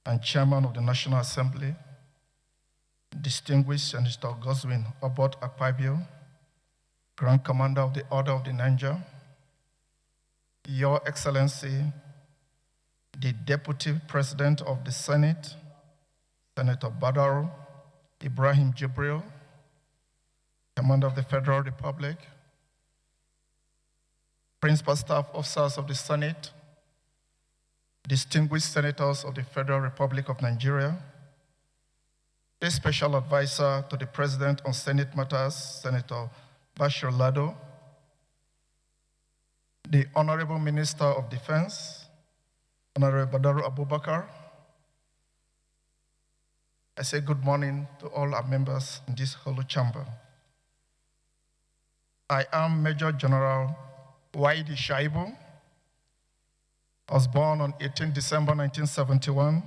and Chairman of the National Assembly, distinguished Senator Goswin Obot Akpabio, Grand Commander of the Order of the Niger, Your Excellency, the Deputy President of the Senate, Senator Badaro Ibrahim Jibril, Commander of the Federal Republic, Principal Staff Officers of the Senate, distinguished senators of the Federal Republic of Nigeria, the Special Advisor to the President on Senate Matters, Senator Bashir Lado, the Honorable Minister of Defense, Honorable Badaru Abubakar. I say good morning to all our members in this hollow chamber. I am Major General Waheedi Shaibu. I was born on 18 December 1971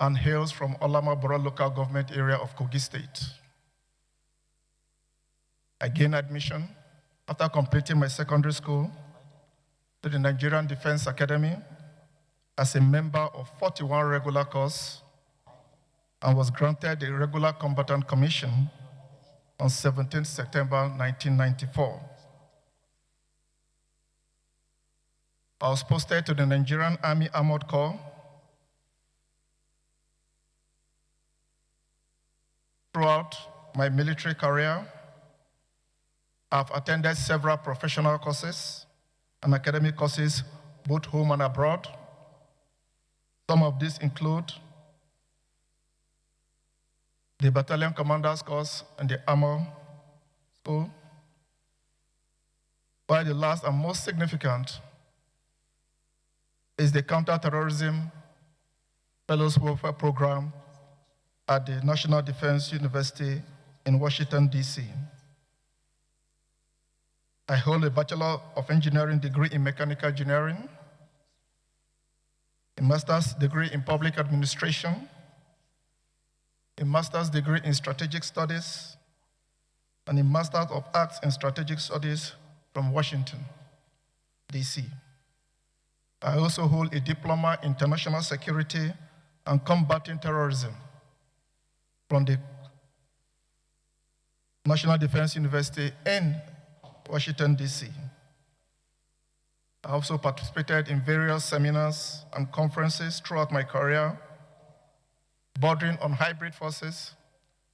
and hails from Olama Borough local government area of Kogi State. I gained admission after completing my secondary school to the Nigerian Defense Academy as a member of 41 regular course and was granted the Regular Combatant Commission on 17 September 1994. I was posted to the Nigerian Army Armored Corps. Throughout my military career, I've attended several professional courses and academic courses, both home and abroad. Some of these include the Battalion Commander's Course and the Armor School, while the last and most significant is the Counterterrorism Fellows Welfare Program at the National Defense University in Washington, D.C. I hold a Bachelor of Engineering degree in Mechanical Engineering, a Master's degree in Public Administration, a Master's degree in Strategic Studies, and a Master of Arts in Strategic Studies from Washington, D.C. I also hold a Diploma in International Security and Combating Terrorism from the National Defense University in Washington, D.C. I also participated in various seminars and conferences throughout my career, bordering on hybrid forces,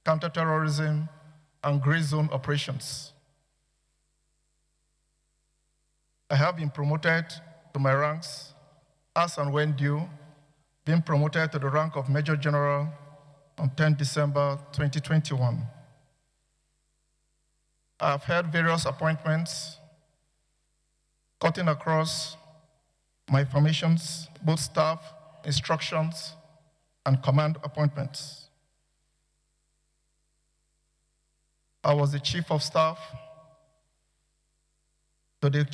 counterterrorism, and gray zone operations. I have been promoted to my ranks as and when due, being promoted to the rank of Major General on 10 December 2021. I have held various appointments cutting across my formations, both staff, instructions, and command appointments. I was the Chief of Staff to the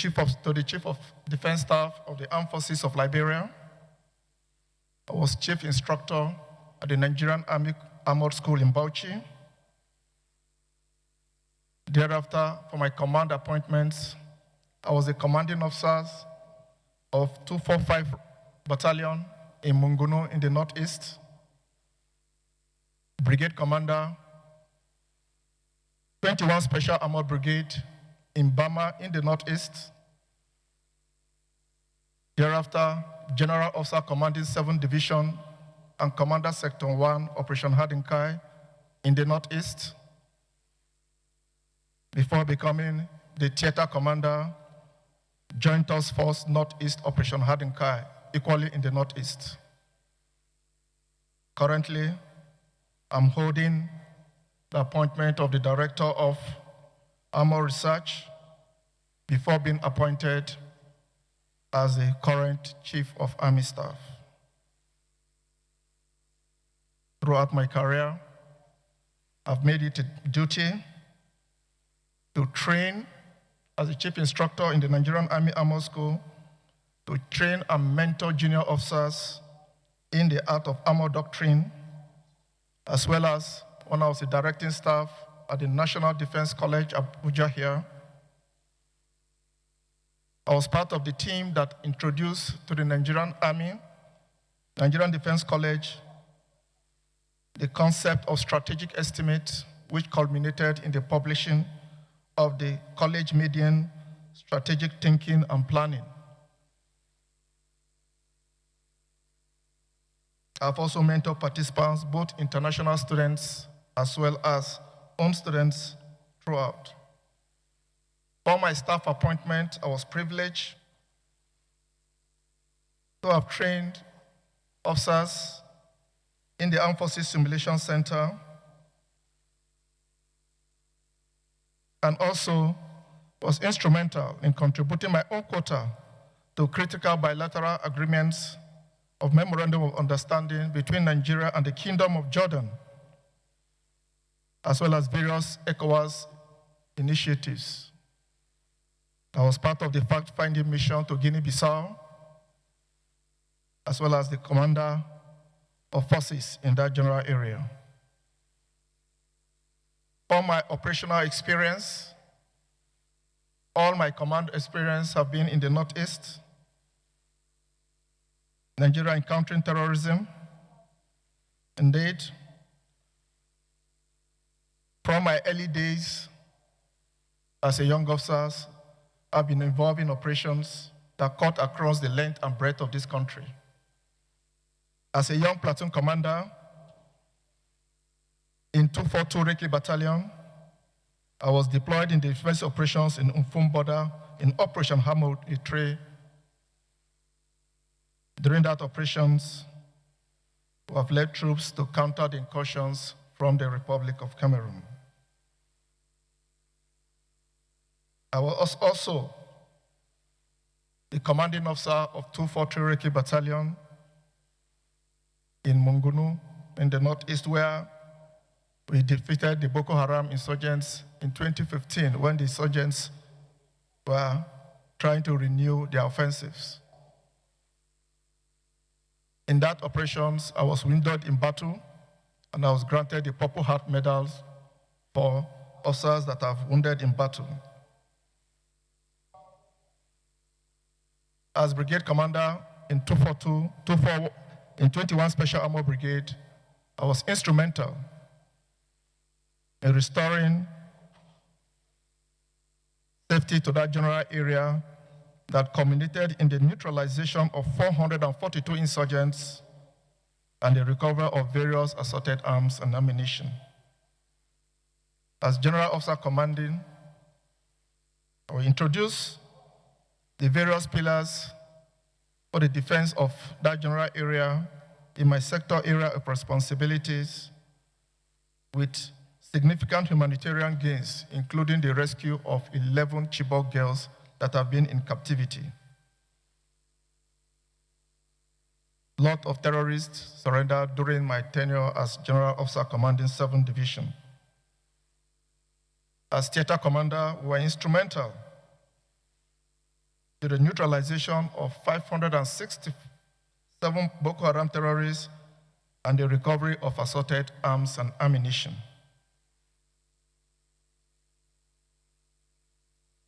Chief of Defense Staff of the Armed Forces of Liberia. I was Chief Instructor at the Nigerian Army Armored School in Bauchi. Thereafter, for my command appointments, I was the commanding officer of 245 Battalion in Munguno in the Northeast, Brigade Commander, 21 Special Armored Brigade in Bama in the Northeast. Thereafter, General Officer commanding 7th Division and Commander Sector 1, Operation Hadinkai in the Northeast, before becoming the Theater Commander, Joint Task Force Northeast Operation Hadinkai, equally in the Northeast. Currently, I'm holding the appointment of the Director of Armor Research before being appointed as the current Chief of Army Staff. Throughout my career, I've made it a duty to train as a chief instructor in the Nigerian Army Armor School, to train and mentor junior officers in the art of armor doctrine, as well as when I was the directing staff at the National Defense College, Abuja here. I was part of the team that introduced to the Nigerian Army Nigerian Defense College, the concept of strategic estimate, which culminated in the publishing of the college median strategic thinking and planning. I've also mentored participants, both international students as well as home students throughout. For my staff appointment, I was privileged to have trained officers in the Armed Forces Simulation Center and also was instrumental in contributing my own quota to critical bilateral agreements of Memorandum of Understanding between Nigeria and the Kingdom of Jordan, as well as various ECOWAS initiatives. I was part of the fact-finding mission to Guinea-Bissau, as well as the commander of forces in that general area. All my operational experience, all my command experience have been in the Northeast, Nigeria encountering terrorism. Indeed, from my early days as a young officer, I've been involved in operations that cut across the length and breadth of this country. As a young platoon commander in 242 Reki Battalion, I was deployed in the defense operations in Umfum border in Operation Hamod Itre. During that operations, we have led troops to counter the incursions from the Republic of Cameroon. I was also the commanding officer of 243 Reki Battalion in Mungunu in the Northeast, where we defeated the Boko Haram insurgents in 2015 when the insurgents were trying to renew their offensives. In that operations, I was wounded in battle, and I was granted the Purple Heart medals for officers that have wounded in battle. As brigade commander in 21 Special Armor Brigade, I was instrumental in restoring safety to that general area that culminated in the neutralization of 442 insurgents and the recovery of various assorted arms and ammunition. As General Officer Commanding, I will introduce the various pillars for the defense of that general area in my sector area of responsibilities, with significant humanitarian gains, including the rescue of 11 Chibok girls that have been in captivity. A lot of terrorists surrendered during my tenure as General Officer Commanding 7th Division. As theater commander, we were instrumental to the neutralization of 567 Boko Haram terrorists and the recovery of assorted arms and ammunition.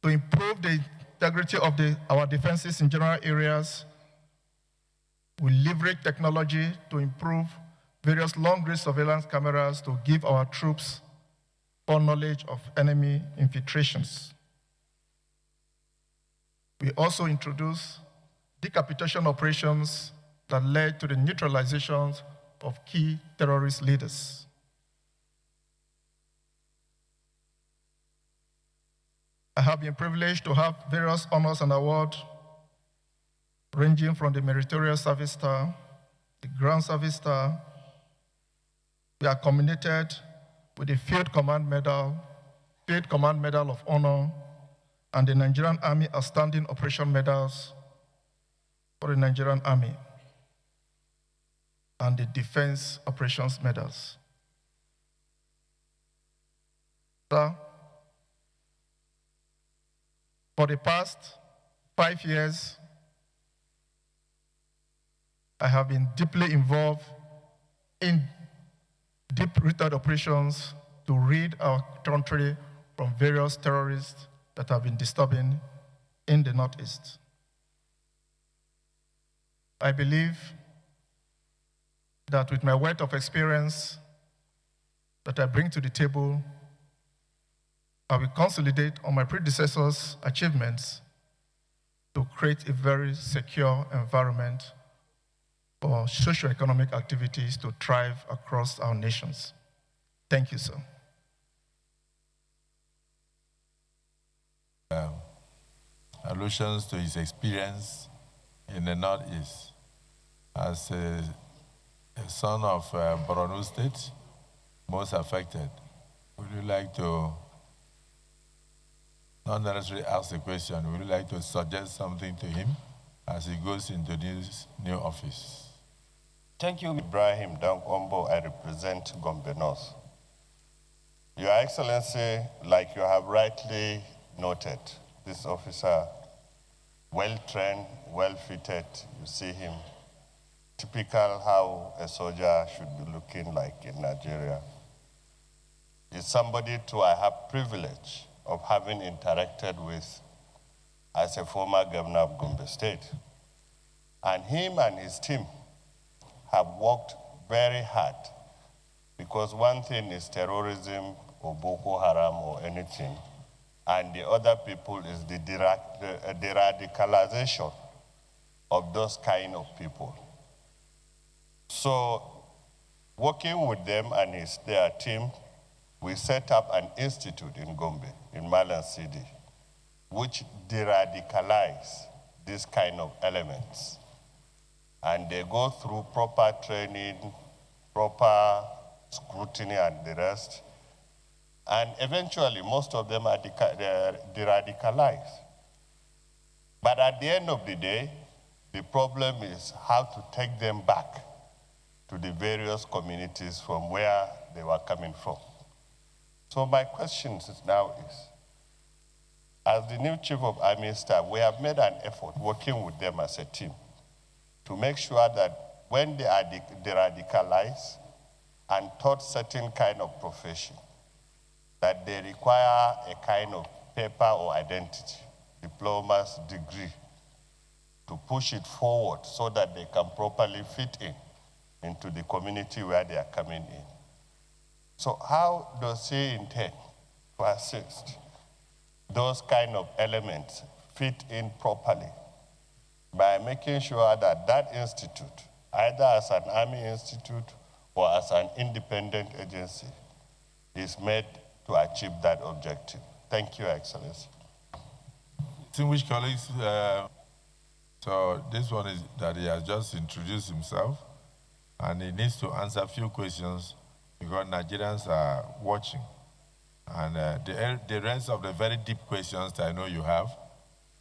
To improve the integrity of our defenses in general areas, we leverage technology to improve various long-range surveillance cameras to give our troops foreknowledge of enemy infiltrations. We also introduced decapitation operations that led to the neutralization of key terrorist leaders. I have been privileged to have various honors and awards ranging from the Meritorious Service Star, the Grand Service Star. We are commemorated with the Field Command Medal of Honor, and the Nigerian Army Outstanding Operation Medals for the Nigerian Army, and the Defense Operations Medals. Sir, for the past 5 years, I have been deeply involved in deep-rooted operations to rid our country from various terrorists that have been disturbing in the Northeast. I believe that with my wealth of experience that I bring to the table, I will consolidate on my predecessors' achievements to create a very secure environment for socio-economic activities to thrive across our nations. Thank you, sir. Allusions to his experience in the Northeast as a son of Borno State, most affected. Would you like to, not necessarily ask a question, would you like to suggest something to him as he goes into this new office? Thank you, Ibrahim Dankombo. I represent Gombe North. Your Excellency, like you have rightly noted, this officer, well-trained, well-fitted, you see him, typical how a soldier should be looking like in Nigeria. Is somebody too I have privilege of having interacted with as a former governor of Gombe State. And him and his team have worked very hard, because one thing is terrorism or Boko Haram or anything, and the other people is the radicalization of those kind of people. So working with them and their team, we set up an institute in Gombe, in Malan City, which de-radicalize these kind of elements. And they go through proper training, proper scrutiny and the rest. And eventually, most of them are de-radicalized. But at the end of the day, the problem is how to take them back to the various communities from where they were coming from. So my question now is, as the new Chief of Army Staff, we have made an effort working with them as a team to make sure that when they are de-radicalized and taught certain kind of profession, that they require a kind of paper or identity, diploma's degree, to push it forward so that they can properly fit into the community where they are coming in. So how does he intend to assist those kind of elements fit in properly by making sure that that institute, either as an army institute or as an independent agency, is made to achieve that objective? Thank you, Excellency. Distinguished colleagues, so this one is that he has just introduced himself, and he needs to answer a few questions because Nigerians are watching. And the rest of the very deep questions that I know you have,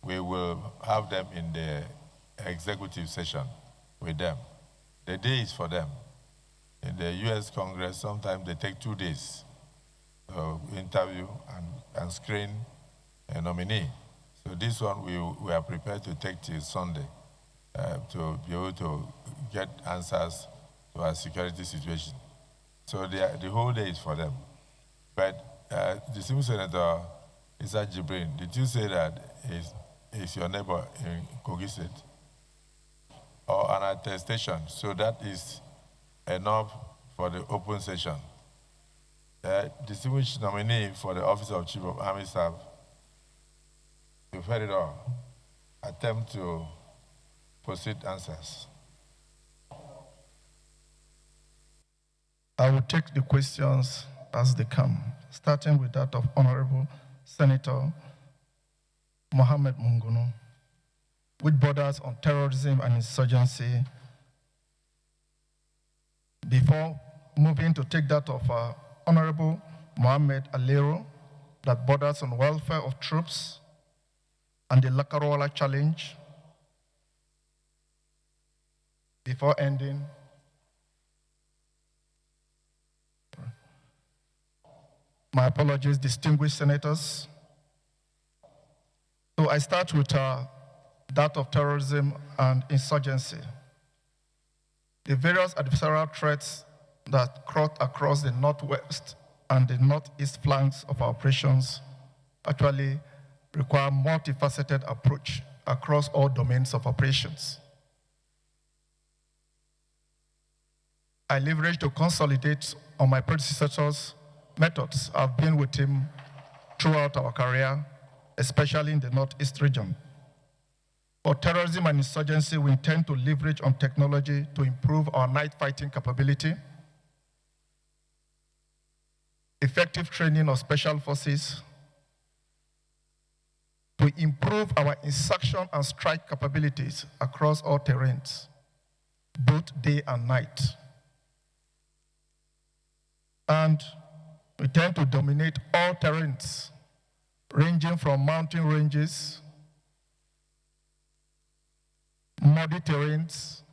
we will have them in the executive session with them. The day is for them. In the US Congress, sometimes they take 2 days to interview and screen a nominee. So this one we are prepared to take till Sunday to be able to get answers to our security situation. So the whole day is for them. But the Senior Senator, Issa Jibrin, did you say that is your neighbor in Kogi State? Or an attestation? So that is enough for the open session. Distinguished nominee for the Office of Chief of Army Staff, you've heard it all. Attempt to proceed answers. I will take the questions as they come, starting with that of Honorable Senator Mohammed Mungono, which borders on terrorism and insurgency. Before moving to take that of Honorable Mohammed Alero, that borders on welfare of troops and the Lakarola challenge. Before ending, my apologies, distinguished senators. So I start with that of terrorism and insurgency. The various adversarial threats that crowd across the northwest and the northeast flanks of our operations actually require a multifaceted approach across all domains of operations. I leverage to consolidate on my predecessors' methods. I've been with him throughout our career, especially in the Northeast region. For terrorism and insurgency, we intend to leverage on technology to improve our night fighting capability, effective training of special forces, to improve our insurrection and strike capabilities across all terrains, both day and night. And we tend to dominate all terrains, ranging from mountain ranges, muddy terrains,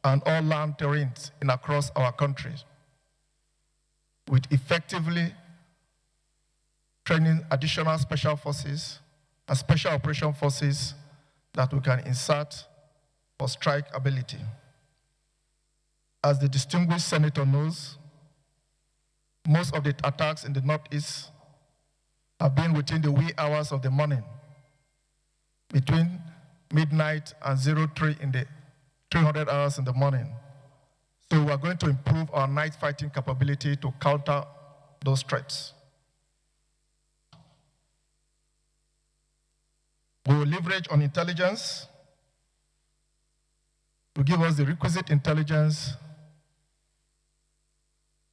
and all land terrains in across our country, with effectively training additional special forces and special operation forces that we can insert for strike ability. As the distinguished senator knows, most of the attacks in the Northeast have been within the wee hours of the morning, between midnight and 03 in the 300 hours in the morning. So we are going to improve our night fighting capability to counter those threats. We will leverage on intelligence to give us the requisite intelligence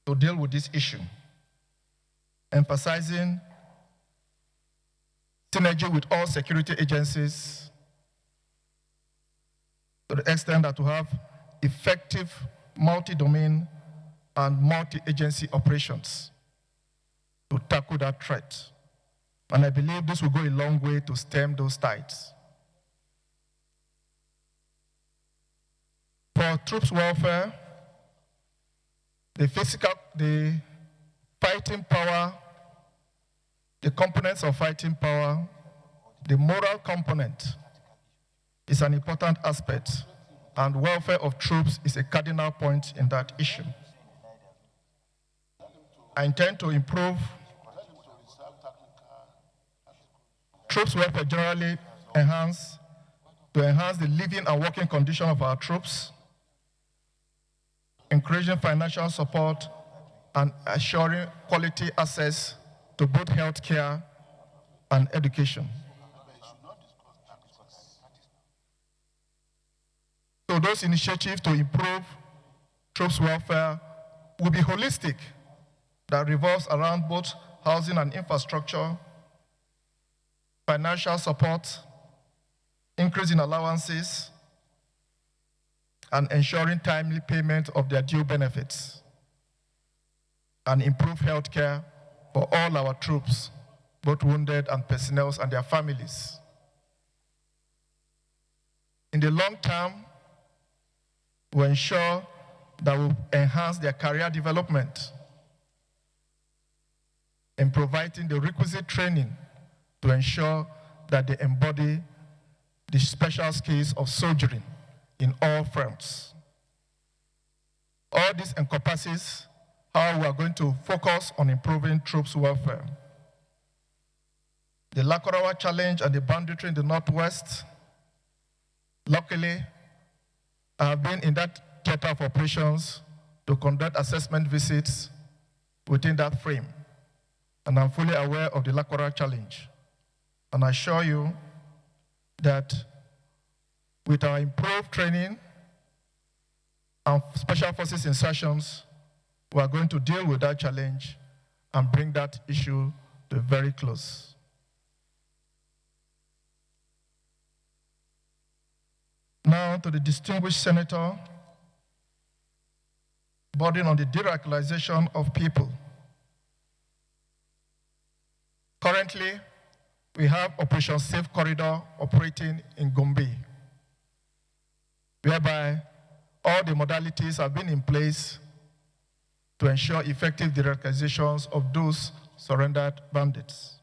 to deal with this issue, emphasizing synergy with all security agencies to the extent that we have effective multi-domain and multi-agency operations to tackle that threat. And I believe this will go a long way to stem those tides. For troops welfare, the fighting power, the components of fighting power, the moral component is an important aspect, and welfare of troops is a cardinal point in that issue. I intend to improve troops welfare generally to enhance the living and working condition of our troops, encouraging financial support and assuring quality access to both healthcare and education. So those initiatives to improve troops welfare will be holistic, that revolves around both housing and infrastructure, financial support, increase in allowances, and ensuring timely payment of their due benefits, and improve health care for all our troops, both wounded and personnel and their families. In the long term, we ensure that we enhance their career development in providing the requisite training to ensure that they embody the special skills of soldiering in all fronts. All this encompasses how we are going to focus on improving troops' welfare. The Lakurawa challenge and the banditry in the Northwest, luckily, I have been in that theater of operations to conduct assessment visits within that frame, and I'm fully aware of the Lakurawa challenge. And I assure you that with our improved training and special forces insertions, we are going to deal with that challenge and bring that issue to a very close. Now to the distinguished senator, bordering on the de-radicalization of people. Currently, we have Operation Safe Corridor operating in Gombe, whereby all the modalities have been in place to ensure effective de-radicalizations of those surrendered bandits.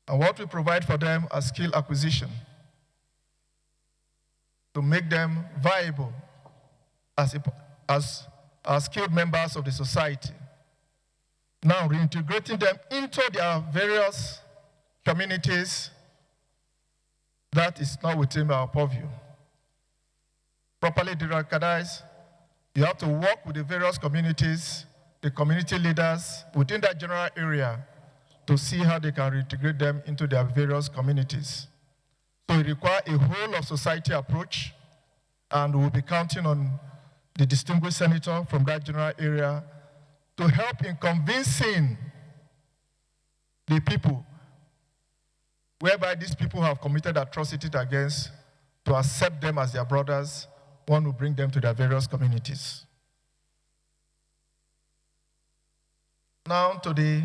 And what we provide for them are skill acquisition to make them viable as skilled members of the society. Now, reintegrating them into their various communities, that is not within our purview. properly de-radicalize, you have to work with the various communities, the community leaders within that general area to see how they can reintegrate them into their various communities. So it requires a whole of society approach, and we'll be counting on the distinguished senator from that general area to help in convincing the people whereby these people have committed atrocities against to accept them as their brothers, one who bring them to their various communities. Now to the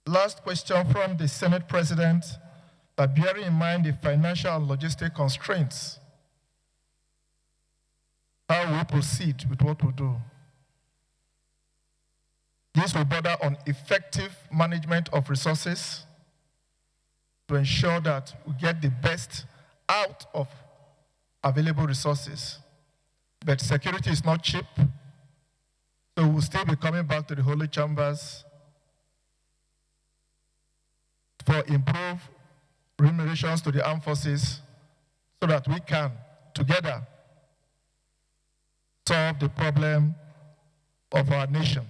last question from the Senate President, that bearing in mind the financial and logistic constraints, how we proceed with what we do. This will border on effective management of resources to ensure that we get the best out of available resources. But security is not cheap, so we'll still be coming back to the holy chambers for improved remunerations to the armed forces so that we can, together, solve the problem of our nation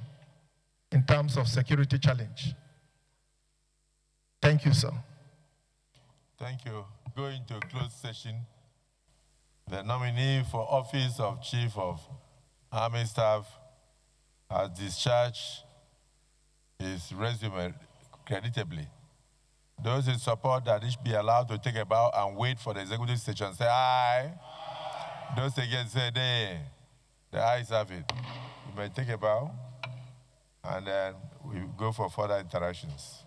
in terms of security challenge. Thank you, sir. Thank you. Going to closed session. The nominee for office of Chief of Army Staff has discharged his resume creditably. Those in support that he should be allowed to take a bow and wait for the executive session, say aye. Those against say nay. The ayes have it. You may take a bow, and then we go for further interactions.